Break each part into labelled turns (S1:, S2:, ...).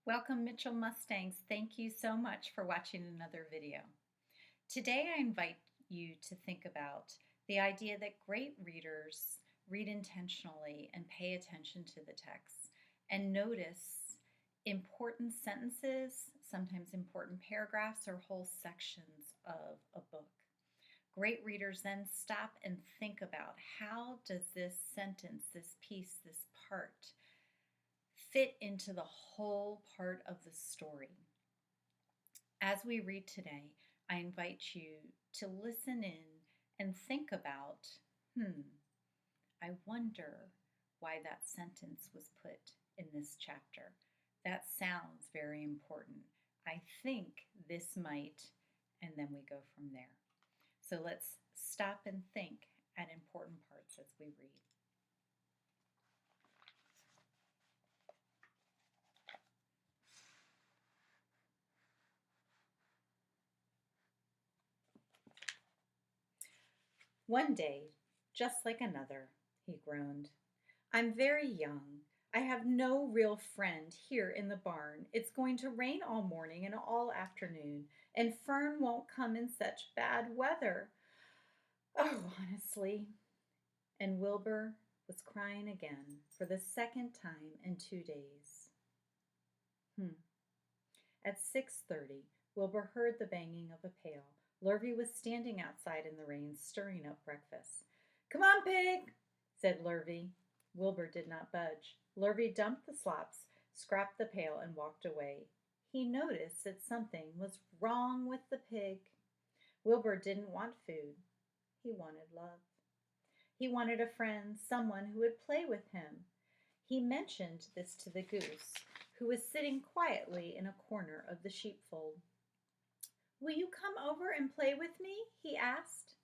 S1: Welcome Mitchell Mustangs. Thank you so much for watching another video. Today I invite you to think about the idea that great readers read intentionally and pay attention to the text and notice important sentences, sometimes important paragraphs or whole sections of a book. Great readers then stop and think about how does this sentence, this piece, this part fit into the whole part of the story. As we read today, I invite you to listen in and think about, I wonder why that sentence was put in this chapter. That sounds very important. I think this might, and then we go from there. So let's stop and think at important parts as we read. One day, just like another, he groaned. I'm very young. I have no real friend here in the barn. It's going to rain all morning and all afternoon, and Fern won't come in such bad weather. Oh, honestly. And Wilbur was crying again for the second time in 2 days. At 6:30, Wilbur heard the banging of a pail. Lurvy was standing outside in the rain, stirring up breakfast. Come on, pig, said Lurvy. Wilbur did not budge. Lurvy dumped the slops, scrapped the pail, and walked away. He noticed that something was wrong with the pig. Wilbur didn't want food. He wanted love. He wanted a friend, someone who would play with him. He mentioned this to the goose, who was sitting quietly in a corner of the sheepfold. Will you come over and play with me? He asked.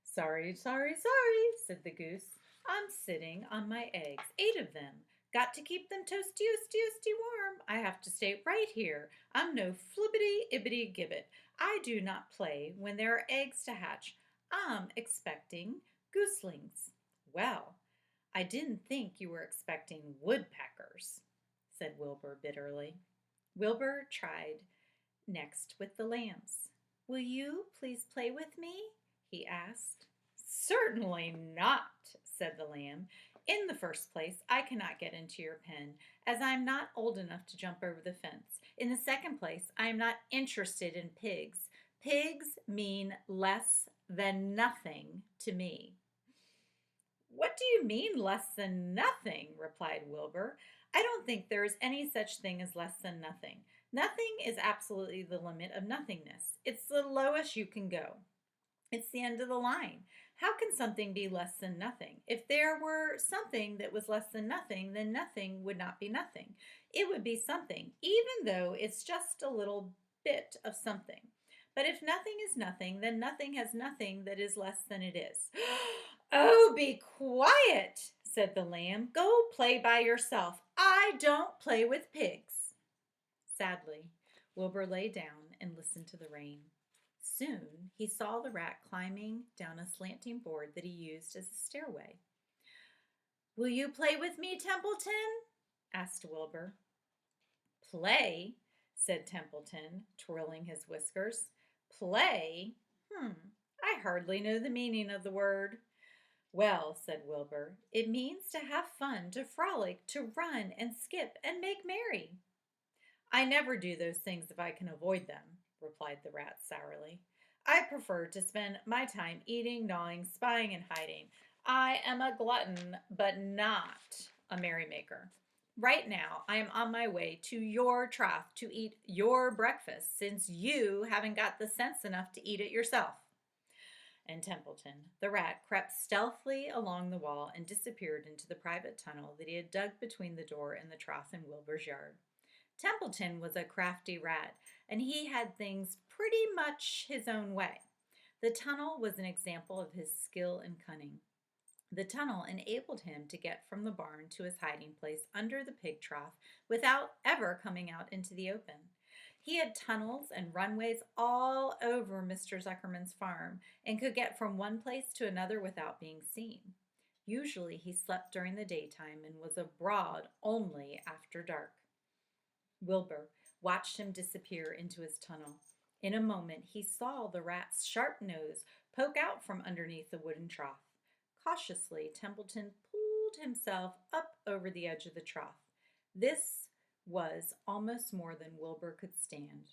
S1: Sorry, said the goose. I'm sitting on my eggs, 8 of them. Got to keep them toasty, warm. I have to stay right here. I'm no flibbity gibbet. I do not play when there are eggs to hatch. I'm expecting gooselings. Well, I didn't think you were expecting woodpeckers, said Wilbur bitterly. Wilbur tried next with the lambs. Will you please play with me? He asked. Certainly not, said the lamb. In the first place, I cannot get into your pen, as I am not old enough to jump over the fence. In the second place, I am not interested in pigs. Pigs mean less than nothing to me. What do you mean less than nothing? Replied Wilbur. I don't think there is any such thing as less than nothing. Nothing is absolutely the limit of nothingness. It's the lowest you can go. It's the end of the line. How can something be less than nothing? If there were something that was less than nothing, then nothing would not be nothing. It would be something, even though it's just a little bit of something. But if nothing is nothing, then nothing has nothing that is less than it is. Oh, be quiet, said the lamb. Go play by yourself. I don't play with pigs. Sadly, Wilbur lay down and listened to the rain. Soon he saw the rat climbing down a slanting board that he used as a stairway. Will you play with me, Templeton? Asked Wilbur. Play, said Templeton, twirling his whiskers. Play? I hardly know the meaning of the word. Well, said Wilbur, it means to have fun, to frolic, to run and skip and make merry. I never do those things if I can avoid them, replied the rat sourly. I prefer to spend my time eating, gnawing, spying, and hiding. I am a glutton, but not a merrymaker. Right now, I am on my way to your trough to eat your breakfast, since you haven't got the sense enough to eat it yourself. And Templeton, the rat, crept stealthily along the wall and disappeared into the private tunnel that he had dug between the door and the trough in Wilbur's yard. Templeton was a crafty rat, and he had things pretty much his own way. The tunnel was an example of his skill and cunning. The tunnel enabled him to get from the barn to his hiding place under the pig trough without ever coming out into the open. He had tunnels and runways all over Mr. Zuckerman's farm and could get from one place to another without being seen. Usually he slept during the daytime and was abroad only after dark. Wilbur watched him disappear into his tunnel. In a moment, he saw the rat's sharp nose poke out from underneath the wooden trough. Cautiously, Templeton pulled himself up over the edge of the trough. This was almost more than Wilbur could stand.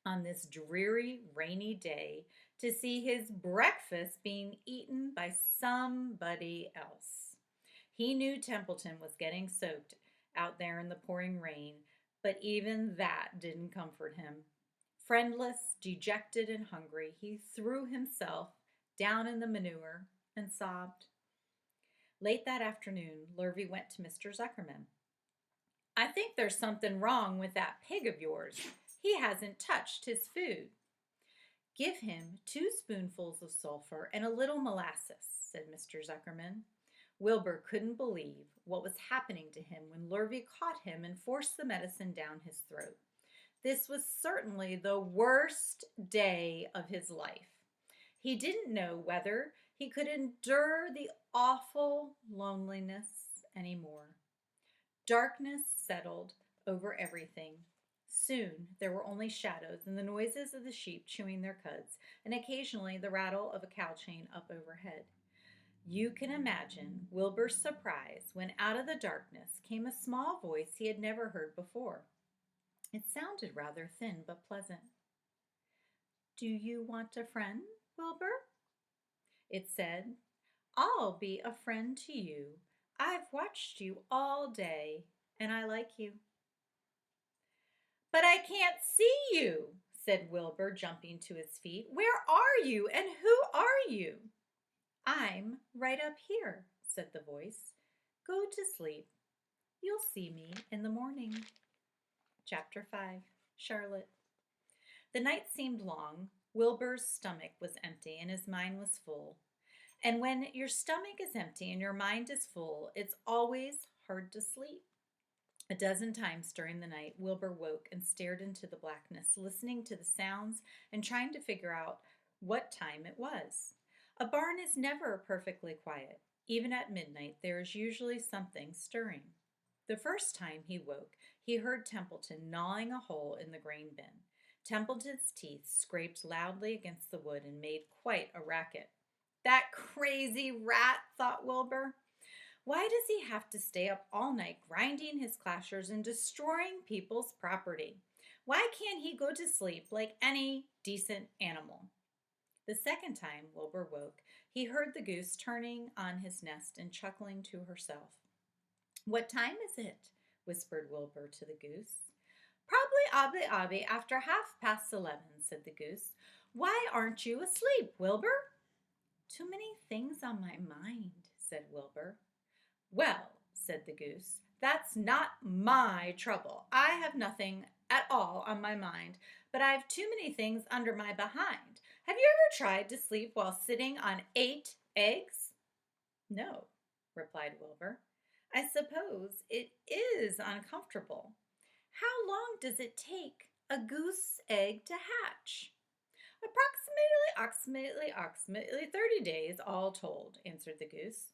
S1: On this dreary, rainy day, to see his breakfast being eaten by somebody else. He knew Templeton was getting soaked out there in the pouring rain, but even that didn't comfort him. Friendless, dejected, and hungry, he threw himself down in the manure and sobbed. Late that afternoon, Lurvy went to Mr. Zuckerman. I think there's something wrong with that pig of yours. He hasn't touched his food. Give him 2 spoonfuls of sulfur and a little molasses, said Mr. Zuckerman. Wilbur couldn't believe what was happening to him when Lurvy caught him and forced the medicine down his throat. This was certainly the worst day of his life. He didn't know whether he could endure the awful loneliness anymore. Darkness settled over everything. Soon there were only shadows and the noises of the sheep chewing their cuds, and occasionally the rattle of a cow chain up overhead. You can imagine Wilbur's surprise when out of the darkness came a small voice he had never heard before. It sounded rather thin but pleasant. Do you want a friend, Wilbur? It said. I'll be a friend to you. I've watched you all day, and I like you. But I can't see you, said Wilbur, jumping to his feet. Where are you, and who are you? I'm right up here, said the voice. Go to sleep. You'll see me in the morning. Chapter 5. Charlotte. The night seemed long. Wilbur's stomach was empty and his mind was full. And when your stomach is empty and your mind is full, it's always hard to sleep. A dozen times during the night, Wilbur woke and stared into the blackness, listening to the sounds and trying to figure out what time it was. A barn is never perfectly quiet. Even at midnight, there is usually something stirring. The first time he woke, he heard Templeton gnawing a hole in the grain bin. Templeton's teeth scraped loudly against the wood and made quite a racket. That crazy rat, thought Wilbur. Why does he have to stay up all night grinding his clashers and destroying people's property? Why can't he go to sleep like any decent animal? The second time Wilbur woke, he heard the goose turning on his nest and chuckling to herself. What time is it? Whispered Wilbur to the goose. Probably obby after 11:30, said the goose. Why aren't you asleep, Wilbur? Too many things on my mind, said Wilbur. Well, said the goose, that's not my trouble. I have nothing at all on my mind, but I've too many things under my behind. Have you ever tried to sleep while sitting on 8 eggs? No, replied Wilbur. I suppose it is uncomfortable. How long does it take a goose egg to hatch? Approximately 30 days all told, answered the goose.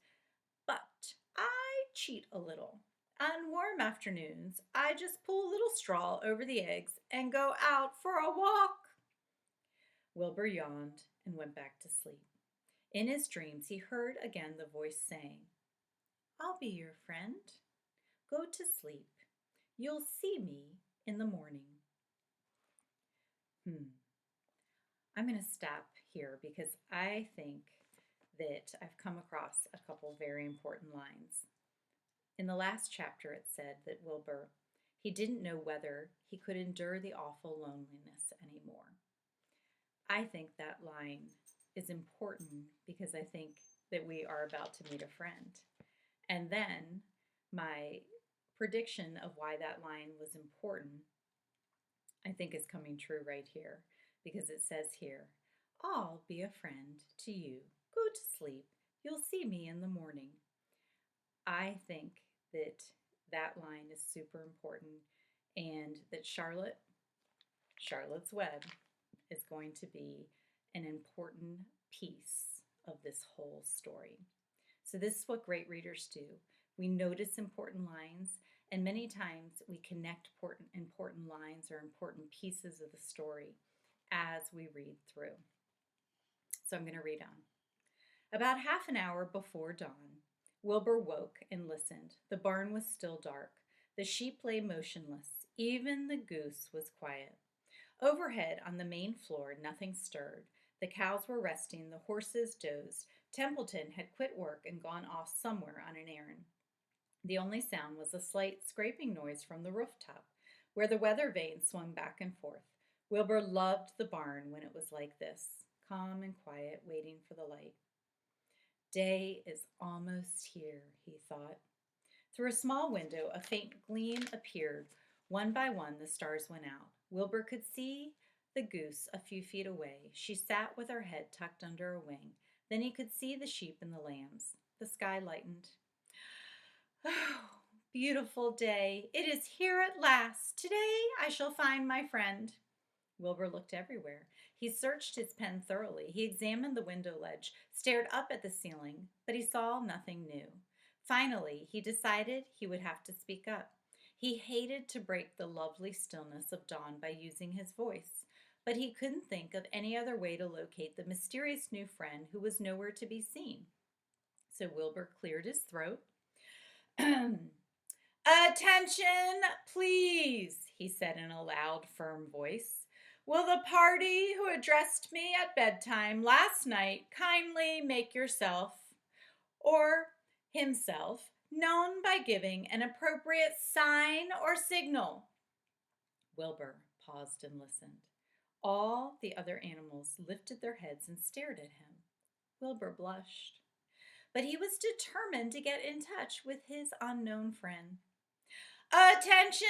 S1: But I cheat a little. On warm afternoons, I just pull a little straw over the eggs and go out for a walk. Wilbur yawned and went back to sleep. In his dreams, he heard again the voice saying, I'll be your friend. Go to sleep. You'll see me in the morning. I'm going to stop here because I think that I've come across a couple very important lines. In the last chapter, it said that Wilbur, he didn't know whether he could endure the awful loneliness anymore. I think that line is important because I think that we are about to meet a friend. And then my prediction of why that line was important, I think is coming true right here because it says here, I'll be a friend to you. Go to sleep. You'll see me in the morning. I think that that line is super important and that Charlotte's Web is going to be an important piece of this whole story. So this is what great readers do. We notice important lines and many times we connect important lines or important pieces of the story as we read through. So I'm going to read on. About half an hour before dawn, Wilbur woke and listened. The barn was still dark. The sheep lay motionless. Even the goose was quiet. Overhead on the main floor, nothing stirred. The cows were resting, the horses dozed. Templeton had quit work and gone off somewhere on an errand. The only sound was a slight scraping noise from the rooftop, where the weather vane swung back and forth. Wilbur loved the barn when it was like this, calm and quiet, waiting for the light. Day is almost here, he thought. Through a small window, a faint gleam appeared. One by one, the stars went out. Wilbur could see the goose a few feet away. She sat with her head tucked under a wing. Then he could see the sheep and the lambs. The sky lightened. Oh, beautiful day. It is here at last. Today I shall find my friend. Wilbur looked everywhere. He searched his pen thoroughly. He examined the window ledge, stared up at the ceiling, but he saw nothing new. Finally, he decided he would have to speak up. He hated to break the lovely stillness of dawn by using his voice, but he couldn't think of any other way to locate the mysterious new friend who was nowhere to be seen. So Wilbur cleared his throat. Attention, please, he said in a loud, firm voice. Will the party who addressed me at bedtime last night kindly make yourself or himself known by giving an appropriate sign or signal? Wilbur paused and listened. All the other animals lifted their heads and stared at him. Wilbur blushed, but he was determined to get in touch with his unknown friend. Attention,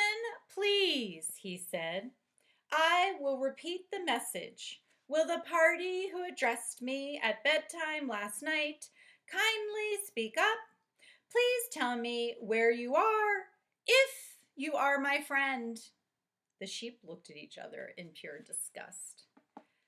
S1: please, he said. I will repeat the message. Will the party who addressed me at bedtime last night kindly speak up? Please tell me where you are, if you are my friend. The sheep looked at each other in pure disgust.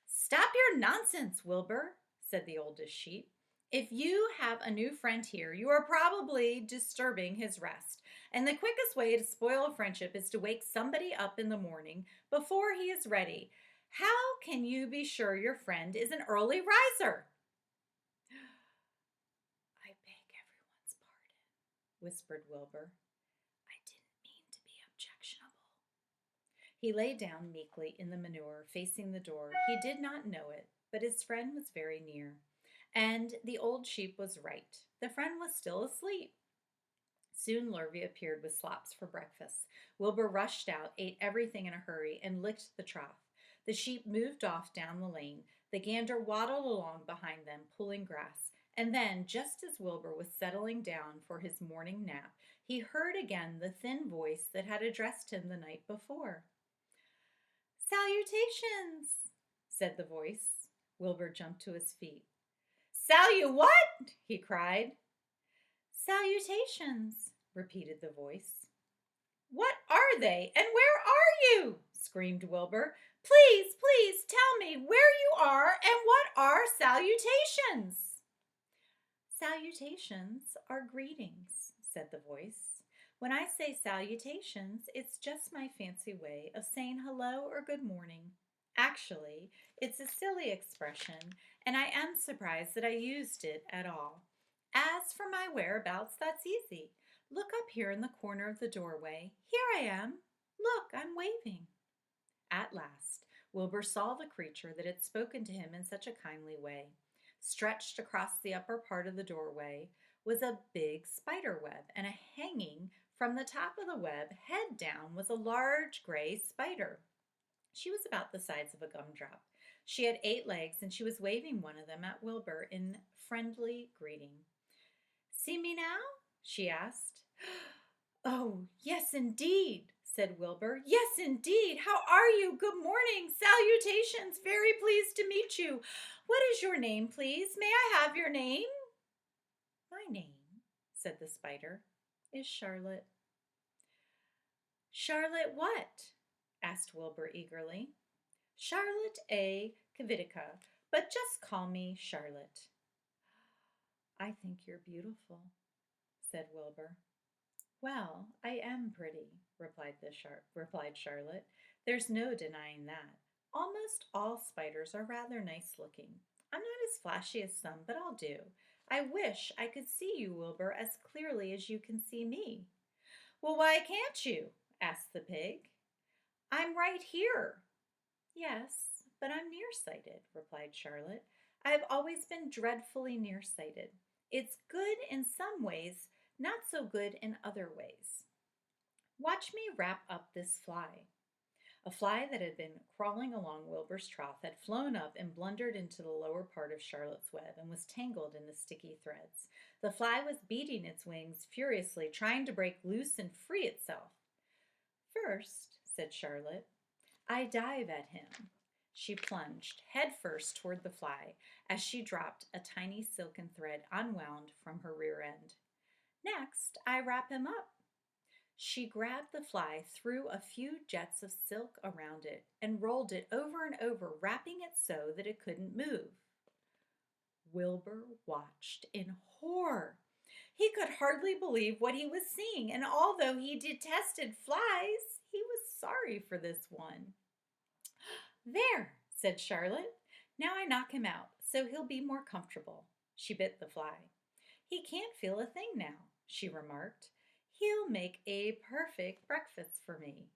S1: Stop your nonsense, Wilbur, said the oldest sheep. If you have a new friend here, you are probably disturbing his rest. And the quickest way to spoil a friendship is to wake somebody up in the morning before he is ready. How can you be sure your friend is an early riser? I beg everyone's pardon, whispered Wilbur. I didn't mean to be objectionable. He lay down meekly in the manure, facing the door. He did not know it, but his friend was very near. And the old sheep was right. The friend was still asleep. Soon Lurvy appeared with slops for breakfast. Wilbur rushed out, ate everything in a hurry, and licked the trough. The sheep moved off down the lane. The gander waddled along behind them, pulling grass. And then, just as Wilbur was settling down for his morning nap, he heard again the thin voice that had addressed him the night before. Salutations, said the voice. Wilbur jumped to his feet. What? He cried. Salutations, repeated the voice. What are they, and where are you? Screamed Wilbur. Please, please tell me where you are and what are salutations. Salutations are greetings, said the voice. When I say salutations, it's just my fancy way of saying hello or good morning. Actually, it's a silly expression, and I am surprised that I used it at all. As for my whereabouts, that's easy. Look up here in the corner of the doorway. Here I am. Look, I'm waving. At last, Wilbur saw the creature that had spoken to him in such a kindly way. Stretched across the upper part of the doorway was a big spider web, and hanging from the top of the web, head down, was a large gray spider. She was about the size of a gumdrop. She had 8 legs, and she was waving one of them at Wilbur in friendly greeting. See me now? She asked. Oh, yes, indeed, said Wilbur. Yes, indeed. How are you? Good morning. Salutations. Very pleased to meet you. What is your name, please? May I have your name? My name, said the spider, is Charlotte. Charlotte what? Asked Wilbur eagerly. Charlotte A. Kvitica, but just call me Charlotte. I think you're beautiful, said Wilbur. Well, I am pretty, replied Charlotte. There's no denying that. Almost all spiders are rather nice looking. I'm not as flashy as some, but I'll do. I wish I could see you, Wilbur, as clearly as you can see me. Well, why can't you? Asked the pig. I'm right here. Yes, but I'm nearsighted, replied Charlotte. I've always been dreadfully nearsighted. It's good in some ways, not so good in other ways. Watch me wrap up this fly. A fly that had been crawling along Wilbur's trough had flown up and blundered into the lower part of Charlotte's web and was tangled in the sticky threads. The fly was beating its wings furiously, trying to break loose and free itself. First, said Charlotte, I dive at him. She plunged headfirst toward the fly as she dropped a tiny silken thread unwound from her rear end. Next, I wrap him up. She grabbed the fly, threw a few jets of silk around it, and rolled it over and over, wrapping it so that it couldn't move. Wilbur watched in horror. He could hardly believe what he was seeing, and although he detested flies, he was sorry for this one. There, said Charlotte. Now I knock him out, so he'll be more comfortable. She bit the fly. He can't feel a thing now, she remarked. He'll make a perfect breakfast for me.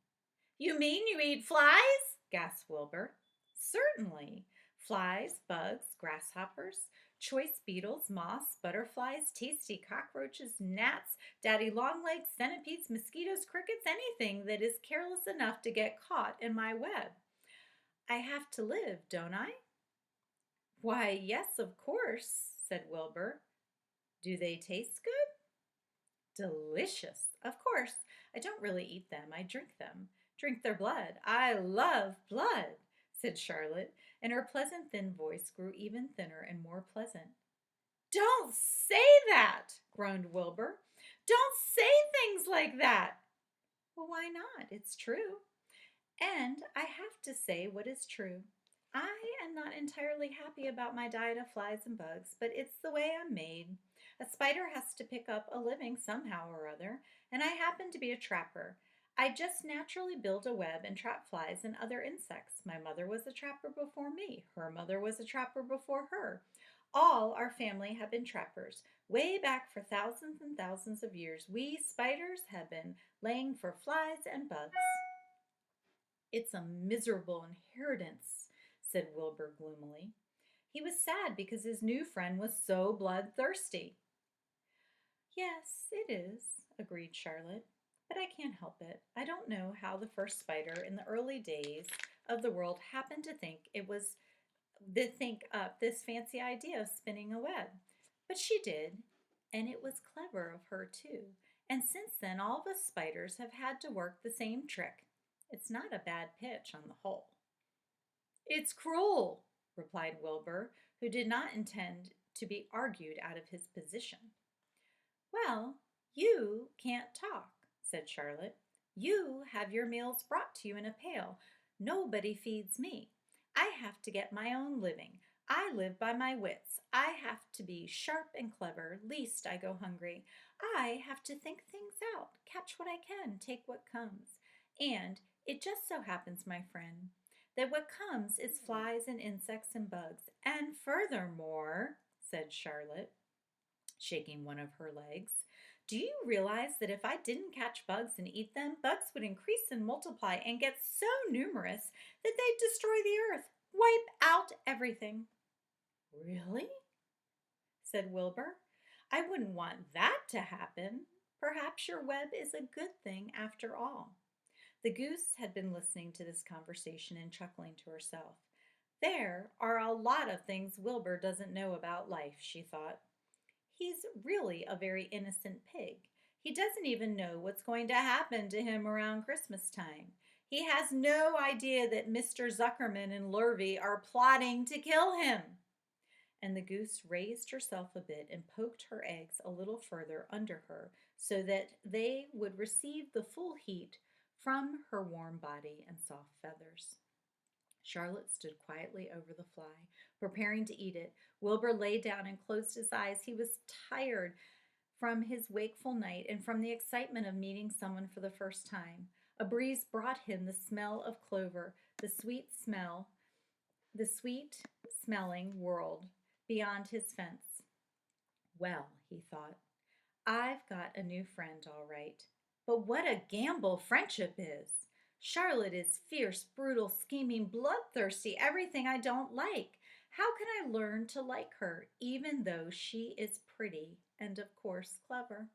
S1: You mean you eat flies? Gasped Wilbur. Certainly. Flies, bugs, grasshoppers, choice beetles, moths, butterflies, tasty cockroaches, gnats, daddy longlegs, centipedes, mosquitoes, crickets, anything that is careless enough to get caught in my web. I have to live, don't I? Why, yes, of course, said Wilbur. Do they taste good? Delicious. Of course. I don't really eat them. I drink them. Drink their blood. I love blood, said Charlotte, and her pleasant thin voice grew even thinner and more pleasant. Don't say that, groaned Wilbur. Don't say things like that. Well, why not? It's true. And I have to say what is true. I am not entirely happy about my diet of flies and bugs, but it's the way I'm made. A spider has to pick up a living somehow or other, and I happen to be a trapper. I just naturally build a web and trap flies and other insects. My mother was a trapper before me. Her mother was a trapper before her. All our family have been trappers. Way back for thousands and thousands of years, we spiders have been laying for flies and bugs. It's a miserable inheritance, said Wilbur gloomily. He was sad because his new friend was so bloodthirsty. Yes, it is, agreed Charlotte, but I can't help it. I don't know how the first spider in the early days of the world happened to think up this fancy idea of spinning a web. But she did, and it was clever of her too. And since then, all the spiders have had to work the same trick. It's not a bad pitch on the whole. It's cruel, replied Wilbur, who did not intend to be argued out of his position. Well, you can't talk, said Charlotte. You have your meals brought to you in a pail. Nobody feeds me. I have to get my own living. I live by my wits. I have to be sharp and clever, lest I go hungry. I have to think things out, catch what I can, take what comes. And it just so happens, my friend, that what comes is flies and insects and bugs. And furthermore, said Charlotte, shaking one of her legs, do you realize that if I didn't catch bugs and eat them, bugs would increase and multiply and get so numerous that they'd destroy the earth, wipe out everything? Really? Said Wilbur. I wouldn't want that to happen. Perhaps your web is a good thing after all. The goose had been listening to this conversation and chuckling to herself. There are a lot of things Wilbur doesn't know about life, she thought. He's really a very innocent pig. He doesn't even know what's going to happen to him around Christmas time. He has no idea that Mr. Zuckerman and Lurvy are plotting to kill him. And the goose raised herself a bit and poked her eggs a little further under her so that they would receive the full heat from her warm body and soft feathers. Charlotte stood quietly over the fly, preparing to eat it. Wilbur lay down and closed his eyes. He was tired from his wakeful night and from the excitement of meeting someone for the first time. A breeze brought him the smell of clover, the sweet smelling world beyond his fence. Well, he thought, I've got a new friend, all right. But what a gamble friendship is! Charlotte is fierce, brutal, scheming, bloodthirsty, everything I don't like. How can I learn to like her, even though she is pretty and, of course, clever?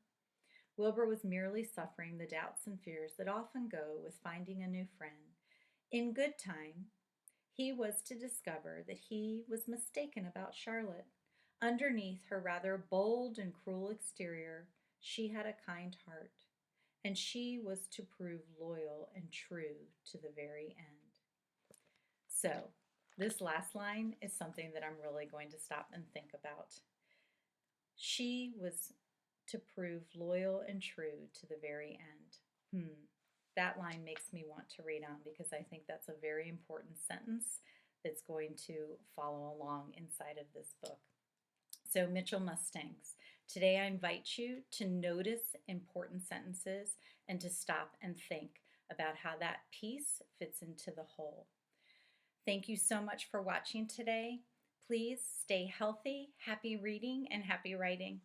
S1: Wilbur was merely suffering the doubts and fears that often go with finding a new friend. In good time, he was to discover that he was mistaken about Charlotte. Underneath her rather bold and cruel exterior, she had a kind heart, and she was to prove loyal and true to the very end. So, this last line is something that I'm really going to stop and think about. She was to prove loyal and true to the very end. That line makes me want to read on because I think that's a very important sentence that's going to follow along inside of this book. So, Mitchell Mustangs, today I invite you to notice important sentences and to stop and think about how that piece fits into the whole. Thank you so much for watching today. Please stay healthy, happy reading, and happy writing.